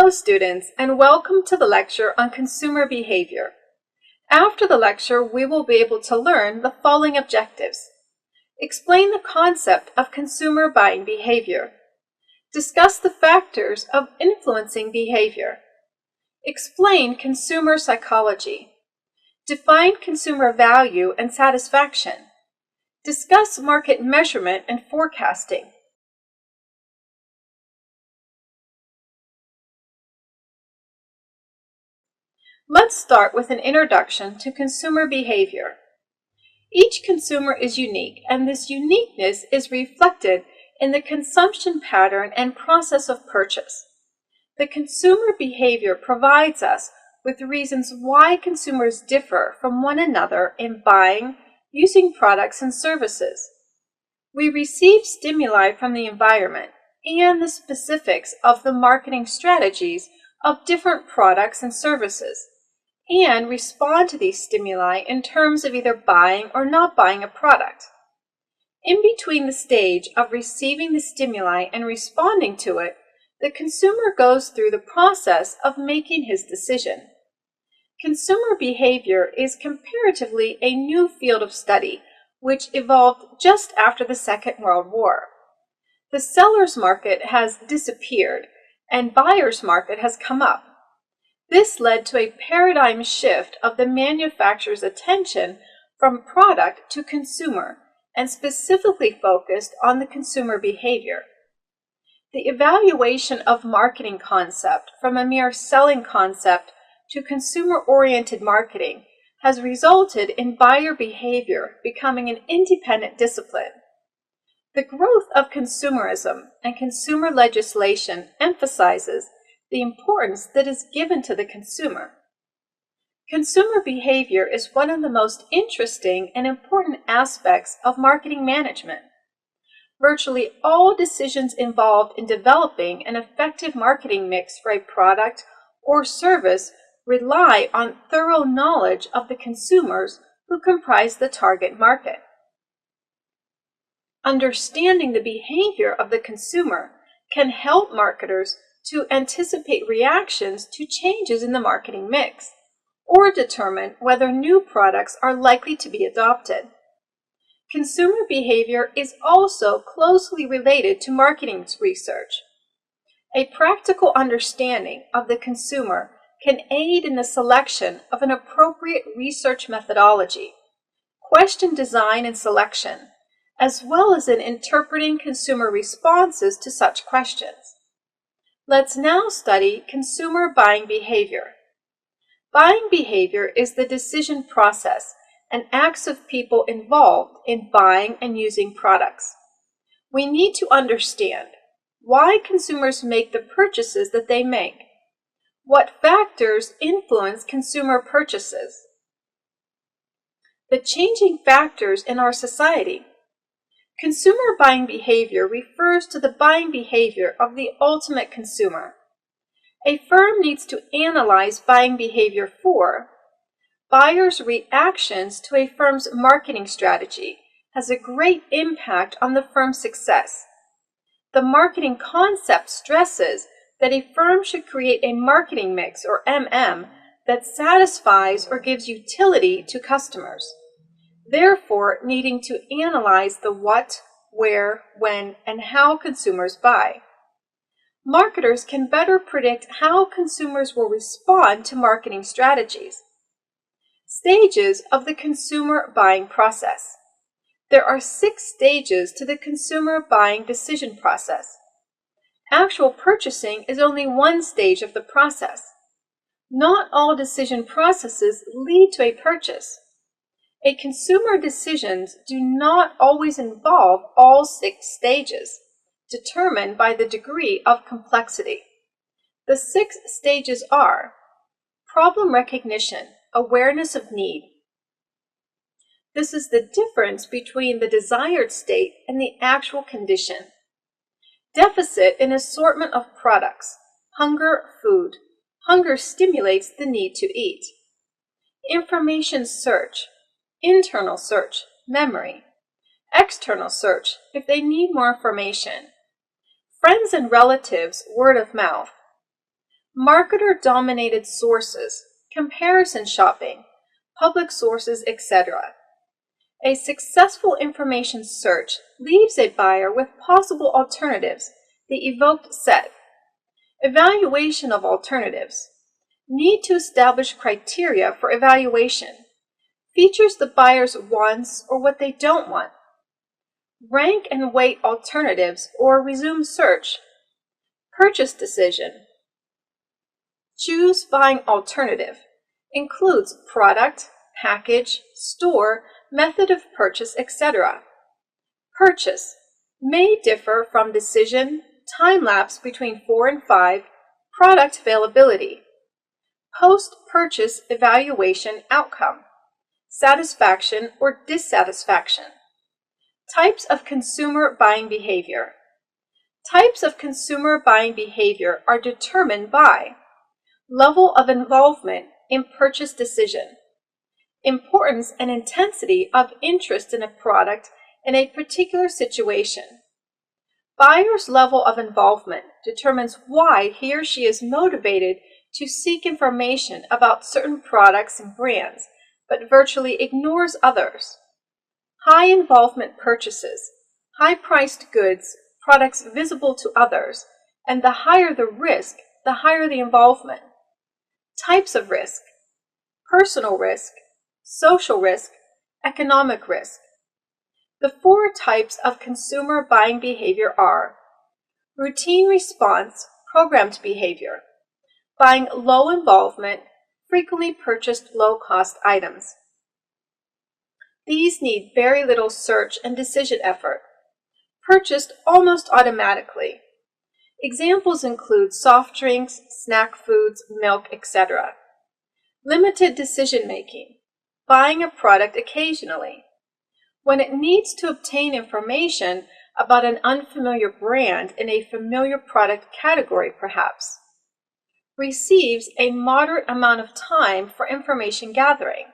Hello students, and welcome to the lecture on consumer behavior. After the lecture, we will be able to learn the following objectives. Explain the concept of consumer buying behavior. Discuss the factors of influencing behavior. Explain consumer psychology. Define consumer value and satisfaction. Discuss market measurement and forecasting. Let's start with an introduction to consumer behavior. Each consumer is unique, and this uniqueness is reflected in the consumption pattern and process of purchase. The consumer behavior provides us with reasons why consumers differ from one another in buying, using products and services. We receive stimuli from the environment and the specifics of the marketing strategies of different products and services, and respond to these stimuli in terms of either buying or not buying a product. In between the stage of receiving the stimuli and responding to it, the consumer goes through the process of making his decision. Consumer behavior is comparatively a new field of study, which evolved just after the Second World War. The seller's market has disappeared, and buyer's market has come up. This led to a paradigm shift of the manufacturer's attention from product to consumer, and specifically focused on the consumer behavior. The evaluation of marketing concept from a mere selling concept to consumer-oriented marketing has resulted in buyer behavior becoming an independent discipline. The growth of consumerism and consumer legislation emphasizes the importance that is given to the consumer. Consumer behavior is one of the most interesting and important aspects of marketing management. Virtually all decisions involved in developing an effective marketing mix for a product or service rely on thorough knowledge of the consumers who comprise the target market. Understanding the behavior of the consumer can help marketers to anticipate reactions to changes in the marketing mix, or determine whether new products are likely to be adopted. Consumer behavior is also closely related to marketing research. A practical understanding of the consumer can aid in the selection of an appropriate research methodology, question design and selection, as well as in interpreting consumer responses to such questions. Let's now study consumer buying behavior. Buying behavior is the decision process and acts of people involved in buying and using products. We need to understand why consumers make the purchases that they make. What factors influence consumer purchases? The changing factors in our society. Consumer buying behavior refers to the buying behavior of the ultimate consumer. A firm needs to analyze buying behavior for buyers' reactions to a firm's marketing strategy has a great impact on the firm's success. The marketing concept stresses that a firm should create a marketing mix, or MM, that satisfies or gives utility to customers. Therefore, needing to analyze the what, where, when, and how consumers buy. Marketers can better predict how consumers will respond to marketing strategies. Stages of the consumer buying process. There are 6 stages to the consumer buying decision process. Actual purchasing is only one stage of the process. Not all decision processes lead to a purchase. A consumer decisions do not always involve all 6 stages, determined by the degree of complexity. The 6 stages are problem recognition, awareness of need. This is the difference between the desired state and the actual condition. Deficit in assortment of products, hunger, food. Hunger stimulates the need to eat. Information search. Internal search, memory. External search, if they need more information. Friends and relatives, word of mouth. marketer-dominated sources, comparison shopping, public sources, etc. A successful information search leaves a buyer with possible alternatives, the evoked set. Evaluation of alternatives. Need to establish criteria for evaluation. Features the buyer's wants or what they don't want. Rank and weight alternatives or resume search. Purchase decision. Choose buying alternative. Includes product, package, store, method of purchase, etc. Purchase may differ from decision, time lapse between 4 and 5, product availability. Post-purchase evaluation outcome, satisfaction or dissatisfaction. Types of consumer buying behavior. Types of consumer buying behavior are determined by level of involvement in purchase decision, importance and intensity of interest in a product in a particular situation. Buyer's level of involvement determines why he or she is motivated to seek information about certain products and brands, but virtually ignores others. High involvement purchases, high-priced goods, products visible to others, and the higher the risk, the higher the involvement. Types of risk: personal risk, social risk, economic risk. The 4 types of consumer buying behavior are routine response, programmed behavior, buying low involvement, frequently purchased low-cost items. These need very little search and decision effort, purchased almost automatically. Examples include soft drinks, snack foods, milk, etc. Limited decision making, buying a product occasionally. When it needs to obtain information about an unfamiliar brand in a familiar product category, perhaps. Receives a moderate amount of time for information gathering.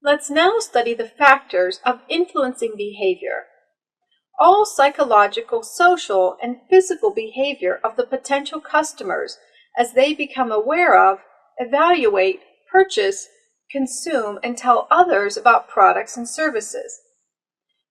Let's now study the factors of influencing behavior. All psychological, social, and physical behavior of the potential customers as they become aware of, evaluate, purchase, consume, and tell others about products and services.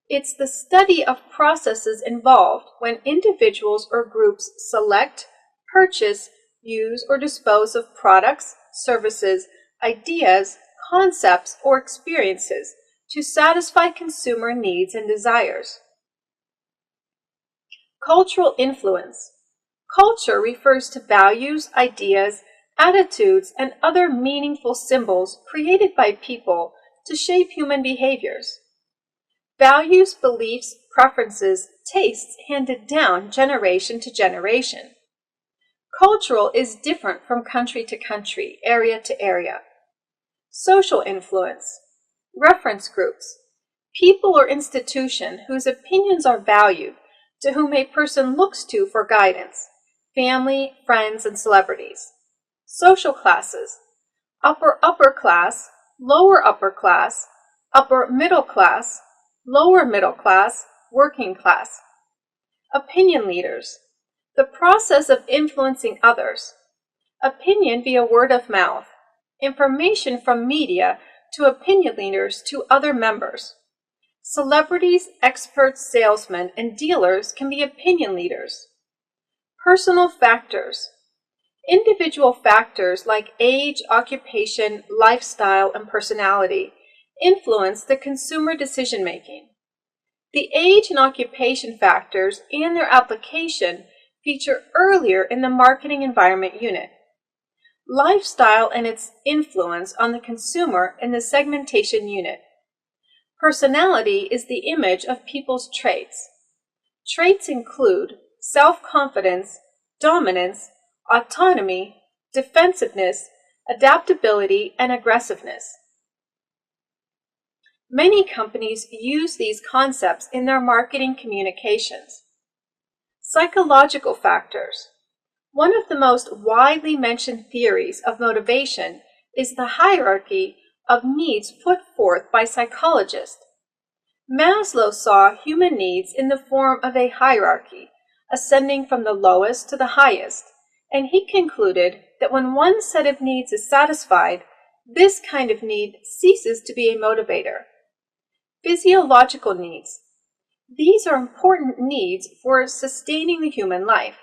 It's the study of processes involved when individuals or groups select, purchase, use, or dispose of products, services, ideas, concepts, or experiences to satisfy consumer needs and desires. Cultural influence. Culture refers to values, ideas, attitudes, and other meaningful symbols created by people to shape human behaviors. Values, beliefs, preferences, tastes handed down generation to generation. Cultural is different from country to country, area to area. Social influence. Reference groups. People or institution whose opinions are valued, to whom a person looks to for guidance. Family, friends, and celebrities. Social classes. Upper class, lower upper class, upper middle class, lower middle class, working class. Opinion leaders. The process of influencing others. Opinion via word of mouth. Information from media to opinion leaders to other members. Celebrities, experts, salesmen, and dealers can be opinion leaders. Personal factors. Individual factors like age, occupation, lifestyle, and personality influence the consumer decision-making. The age and occupation factors and their application feature earlier in the marketing environment unit. Lifestyle and its influence on the consumer in the segmentation unit. Personality is the image of people's traits. Traits include self-confidence, dominance, autonomy, defensiveness, adaptability, and aggressiveness. Many companies use these concepts in their marketing communications. Psychological factors. One of the most widely mentioned theories of motivation is the hierarchy of needs put forth by psychologists. Maslow saw human needs in the form of a hierarchy, ascending from the lowest to the highest, and he concluded that when one set of needs is satisfied, this kind of need ceases to be a motivator. Physiological needs. These are important needs for sustaining the human life.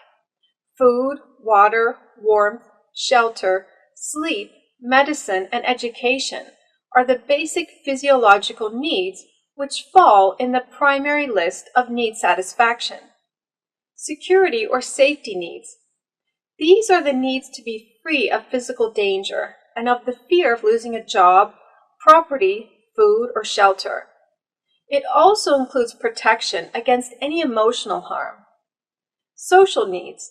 Food, water, warmth, shelter, sleep, medicine, and education are the basic physiological needs which fall in the primary list of need satisfaction. Security or safety needs. These are the needs to be free of physical danger and of the fear of losing a job, property, food, or shelter. It also includes protection against any emotional harm. Social needs.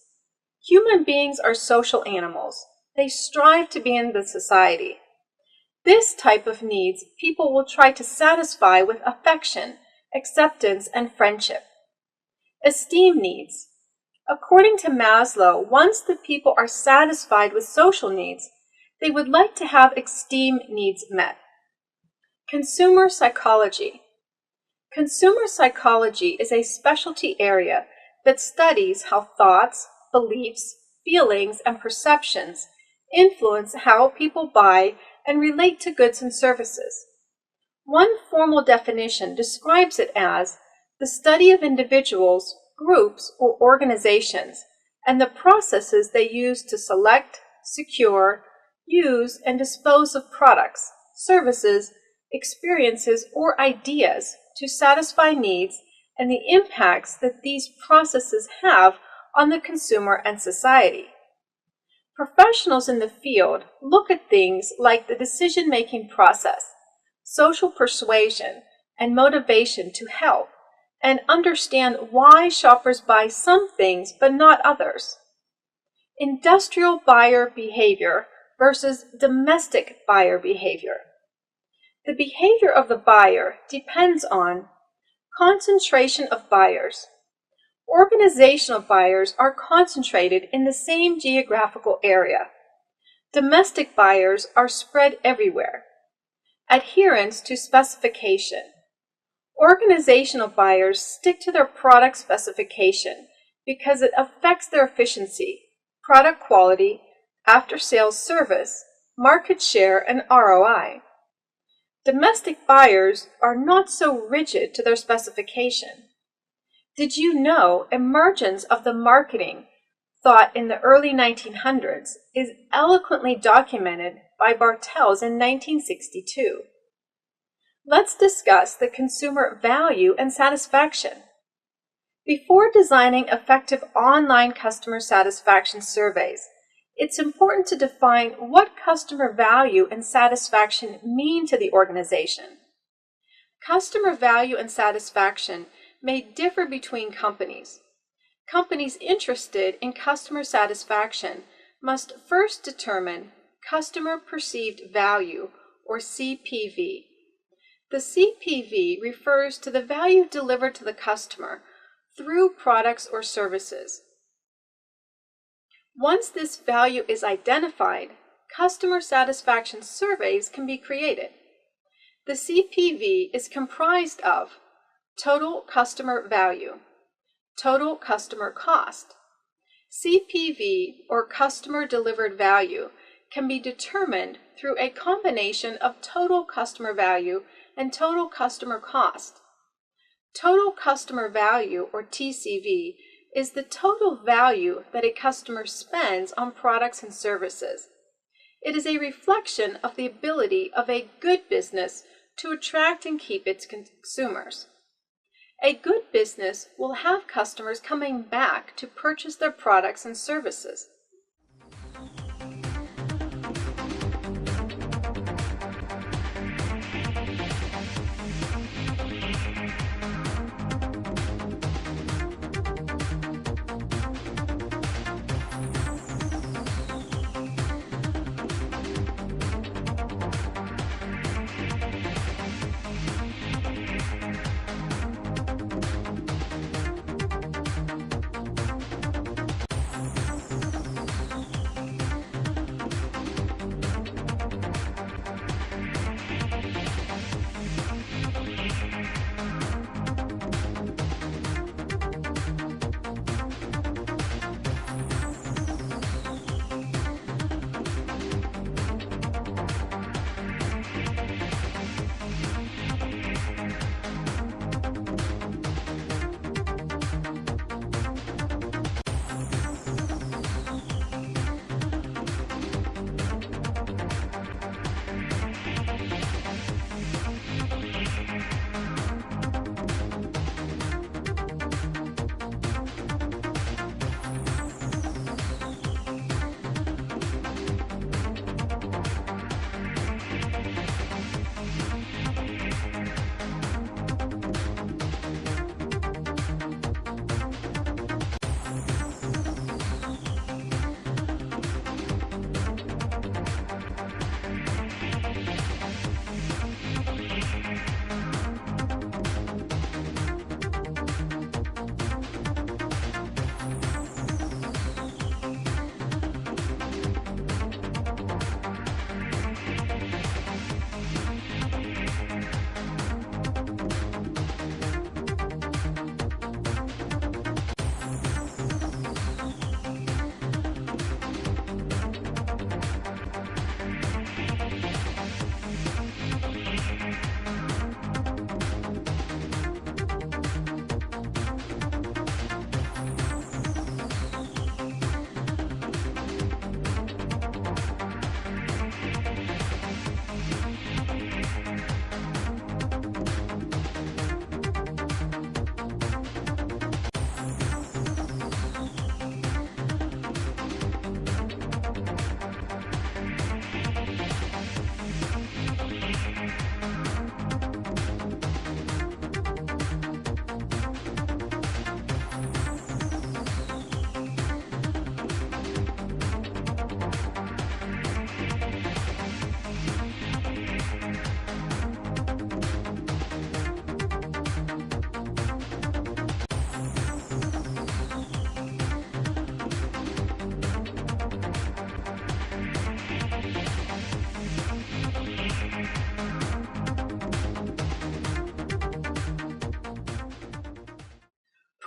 Human beings are social animals. They strive to be in the society. This type of needs people will try to satisfy with affection, acceptance, and friendship. Esteem needs. According to Maslow, once the people are satisfied with social needs, they would like to have esteem needs met. Consumer psychology. Consumer psychology is a specialty area that studies how thoughts, beliefs, feelings, and perceptions influence how people buy and relate to goods and services. One formal definition describes it as the study of individuals, groups, or organizations, and the processes they use to select, secure, use, and dispose of products, services, experiences, or ideas to satisfy needs and the impacts that these processes have on the consumer and society. Professionals in the field look at things like the decision-making process, social persuasion, and motivation to help, and understand why shoppers buy some things but not others. Industrial buyer behavior versus domestic buyer behavior. The behavior of the buyer depends on concentration of buyers. Organizational buyers are concentrated in the same geographical area. Domestic buyers are spread everywhere. Adherence to specification. Organizational buyers stick to their product specification because it affects their efficiency, product quality, after-sales service, market share, and ROI. Domestic buyers are not so rigid to their specification. Did you know emergence of the marketing thought in the early 1900s is eloquently documented by Bartels in 1962? Let's discuss the consumer value and satisfaction. Before designing effective online customer satisfaction surveys, it's important to define what customer value and satisfaction mean to the organization. Customer value and satisfaction may differ between companies. Companies interested in customer satisfaction must first determine customer perceived value, or CPV. The CPV refers to the value delivered to the customer through products or services. Once this value is identified, customer satisfaction surveys can be created. The CPV is comprised of total customer value, total customer cost. CPV, or customer delivered value, can be determined through a combination of total customer value and total customer cost. Total customer value, or TCV, is the total value that a customer spends on products and services. It is a reflection of the ability of a good business to attract and keep its consumers. A good business will have customers coming back to purchase their products and services.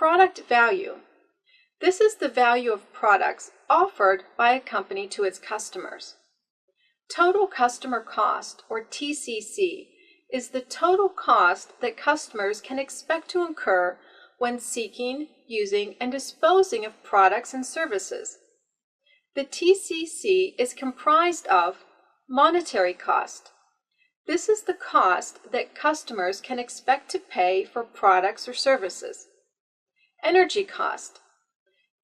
Product value. This is the value of products offered by a company to its customers. Total customer cost, or TCC, is the total cost that customers can expect to incur when seeking, using, and disposing of products and services. The TCC is comprised of monetary cost. This is the cost that customers can expect to pay for products or services. Energy cost.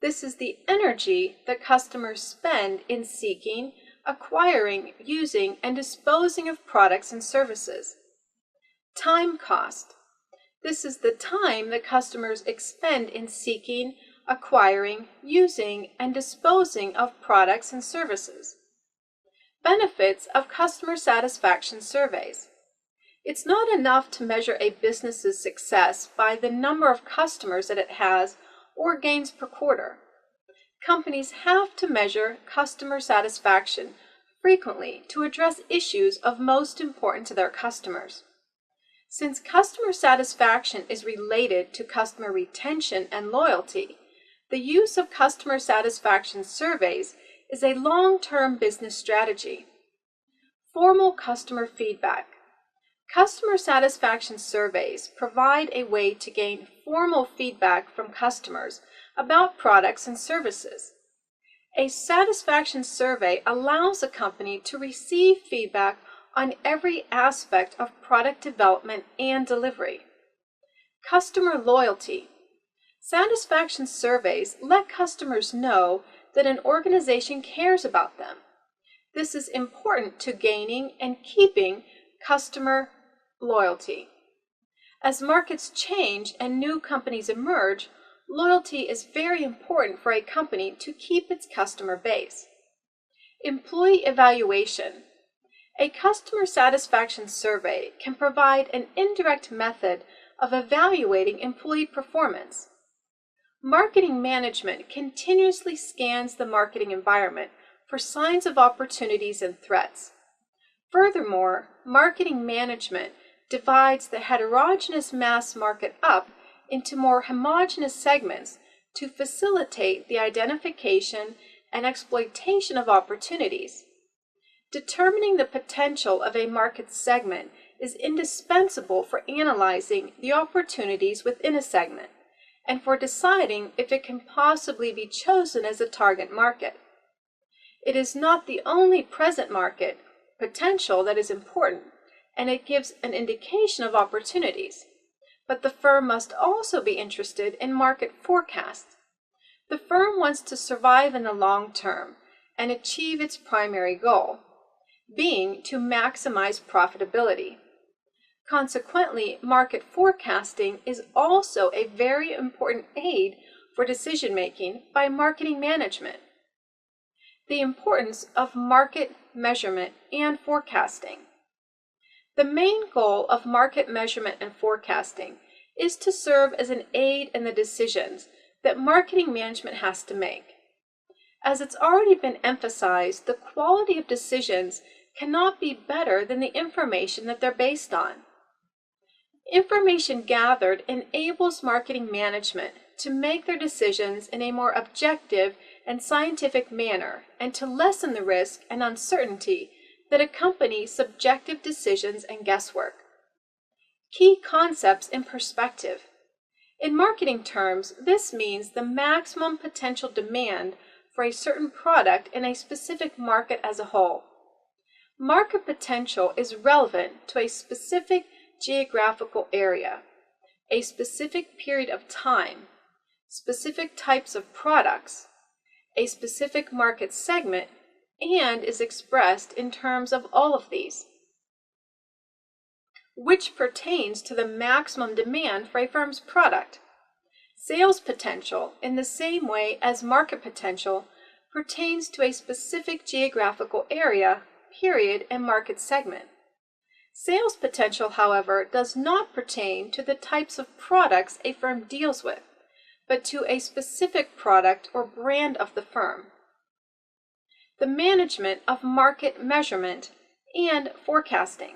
This is the energy that customers spend in seeking, acquiring, using, and disposing of products and services. Time cost. This is the time that customers expend in seeking, acquiring, using, and disposing of products and services. Benefits of customer satisfaction surveys. It's not enough to measure a business's success by the number of customers that it has or gains per quarter. Companies have to measure customer satisfaction frequently to address issues of most importance to their customers. Since customer satisfaction is related to customer retention and loyalty, the use of customer satisfaction surveys is a long-term business strategy. Formal customer feedback. Customer satisfaction surveys provide a way to gain formal feedback from customers about products and services. A satisfaction survey allows a company to receive feedback on every aspect of product development and delivery. Customer loyalty. Satisfaction surveys let customers know that an organization cares about them. This is important to gaining and keeping customer loyalty. As markets change and new companies emerge, loyalty is very important for a company to keep its customer base. Employee evaluation. A customer satisfaction survey can provide an indirect method of evaluating employee performance. Marketing management continuously scans the marketing environment for signs of opportunities and threats. Furthermore, marketing management divides the heterogeneous mass market up into more homogeneous segments to facilitate the identification and exploitation of opportunities. Determining the potential of a market segment is indispensable for analyzing the opportunities within a segment and for deciding if it can possibly be chosen as a target market. It is not the only present market potential that is important, and it gives an indication of opportunities. But the firm must also be interested in market forecasts. The firm wants to survive in the long term and achieve its primary goal, being to maximize profitability. Consequently, market forecasting is also a very important aid for decision-making by marketing management. The importance of market measurement and forecasting. The main goal of market measurement and forecasting is to serve as an aid in the decisions that marketing management has to make. As it's already been emphasized, the quality of decisions cannot be better than the information that they're based on. Information gathered enables marketing management to make their decisions in a more objective and scientific manner and to lessen the risk and uncertainty that accompany subjective decisions and guesswork. Key concepts in perspective. In marketing terms, this means the maximum potential demand for a certain product in a specific market as a whole. Market potential is relevant to a specific geographical area, a specific period of time, specific types of products, a specific market segment, and is expressed in terms of all of these, which pertains to the maximum demand for a firm's product. Sales potential, in the same way as market potential, pertains to a specific geographical area, period, and market segment. Sales potential, however, does not pertain to the types of products a firm deals with, but to a specific product or brand of the firm. The management of market measurement and forecasting.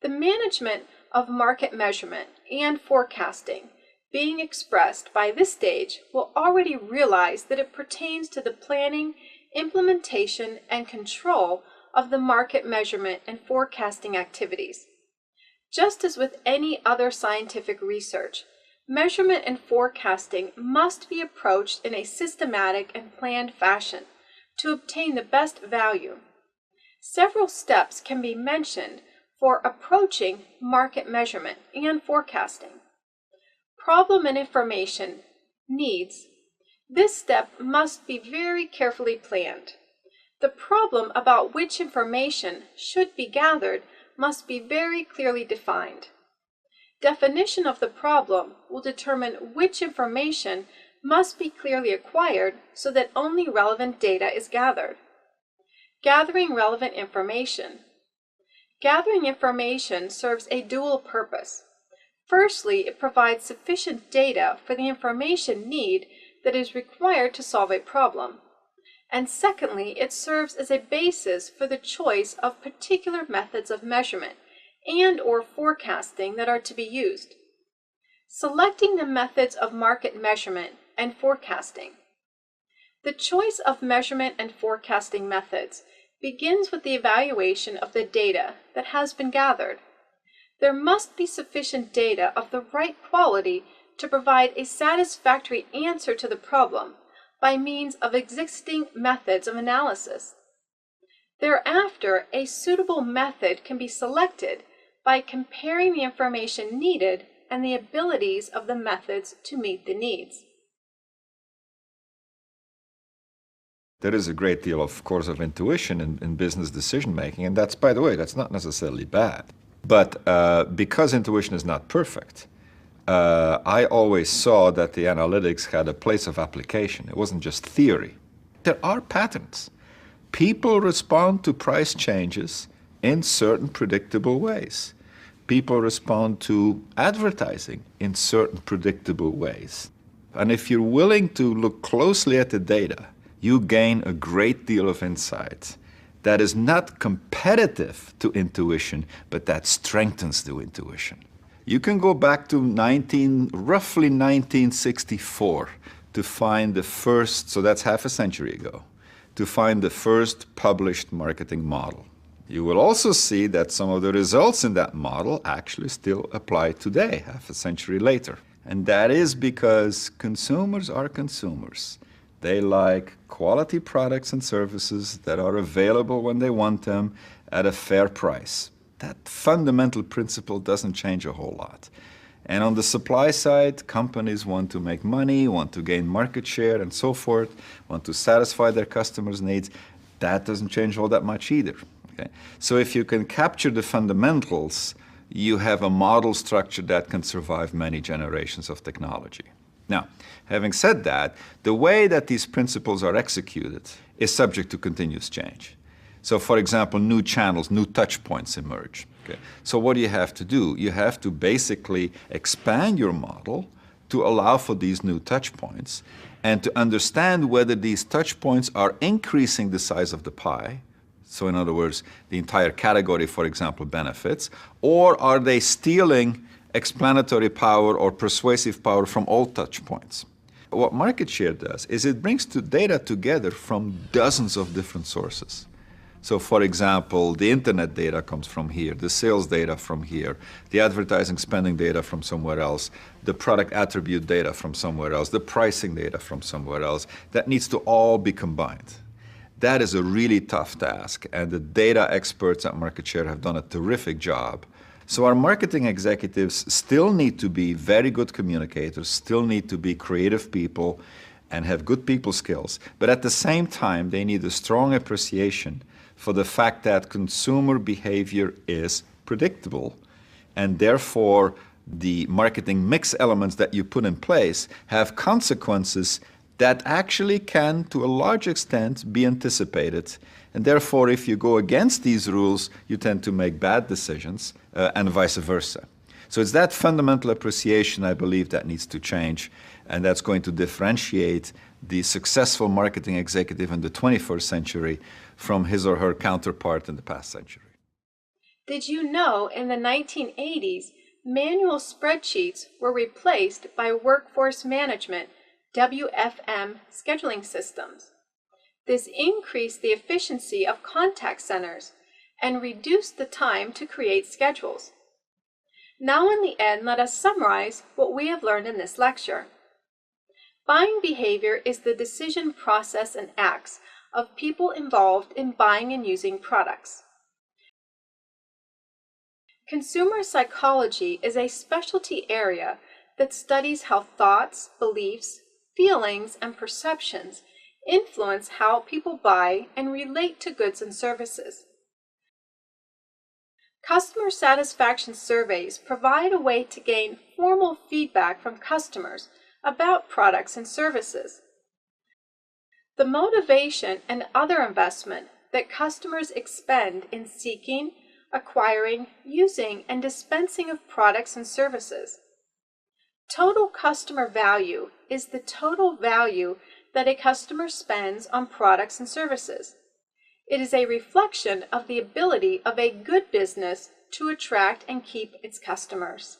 The management of market measurement and forecasting being expressed by this stage will already realize that it pertains to the planning, implementation, and control of the market measurement and forecasting activities. Just as with any other scientific research, measurement and forecasting must be approached in a systematic and planned fashion to obtain the best value. Several steps can be mentioned for approaching market measurement and forecasting. Problem and information needs. This step must be very carefully planned. The problem about which information should be gathered must be very clearly defined. Definition of the problem will determine which information must be clearly acquired so that only relevant data is gathered. Gathering relevant information. Gathering information serves a dual purpose. Firstly, it provides sufficient data for the information need that is required to solve a problem. And secondly, it serves as a basis for the choice of particular methods of measurement and/or forecasting that are to be used. Selecting the methods of market measurement and forecasting. The choice of measurement and forecasting methods begins with the evaluation of the data that has been gathered. There must be sufficient data of the right quality to provide a satisfactory answer to the problem by means of existing methods of analysis. Thereafter, a suitable method can be selected by comparing the information needed and the abilities of the methods to meet the needs. There is a great deal, of course, of intuition in business decision-making, and that's, by the way, that's not necessarily bad. But because intuition is not perfect, I always saw that the analytics had a place of application. It wasn't just theory. There are patterns. People respond to price changes in certain predictable ways. People respond to advertising in certain predictable ways. And if you're willing to look closely at the data, you gain a great deal of insight that is not competitive to intuition, but that strengthens the intuition. You can go back to roughly 1964 to find the first, so that's half a century ago, to find the first published marketing model. You will also see that some of the results in that model actually still apply today, half a century later. And that is because consumers are consumers. They like quality products and services that are available when they want them at a fair price. That fundamental principle doesn't change a whole lot. And on the supply side, companies want to make money, want to gain market share and so forth, want to satisfy their customers' needs. That doesn't change all that much either. Okay? So if you can capture the fundamentals, you have a model structure that can survive many generations of technology. Now, having said that, the way that these principles are executed is subject to continuous change. So, for example, new channels, new touch points emerge. Okay? So what do you have to do? You have to basically expand your model to allow for these new touch points and to understand whether these touch points are increasing the size of the pie. So in other words, the entire category, for example, benefits, or are they stealing explanatory power or persuasive power from all touch points? What market share does is it brings data together from dozens of different sources. So for example, the internet data comes from here, the sales data from here, the advertising spending data from somewhere else, the product attribute data from somewhere else, the pricing data from somewhere else. That needs to all be combined. That is a really tough task, and the data experts at Market Share have done a terrific job. So our marketing executives still need to be very good communicators, still need to be creative people and have good people skills, but at the same time they need a strong appreciation for the fact that consumer behavior is predictable, and therefore the marketing mix elements that you put in place have consequences that actually can, to a large extent, be anticipated. And therefore, if you go against these rules, you tend to make bad decisions, and vice versa. So it's that fundamental appreciation, I believe, that needs to change, and that's going to differentiate the successful marketing executive in the 21st century from his or her counterpart in the past century. Did you know in the 1980s, manual spreadsheets were replaced by workforce management (WFM) scheduling systems. This increased the efficiency of contact centers and reduced the time to create schedules. Now in the end, let us summarize what we have learned in this lecture. Buying behavior is the decision process and acts of people involved in buying and using products. Consumer psychology is a specialty area that studies how thoughts, beliefs, feelings, and perceptions influence how people buy and relate to goods and services. Customer satisfaction surveys provide a way to gain formal feedback from customers about products and services. The motivation and other investment that customers expend in seeking, acquiring, using, and dispensing of products and services. Total customer value is the total value that a customer spends on products and services. It is a reflection of the ability of a good business to attract and keep its customers.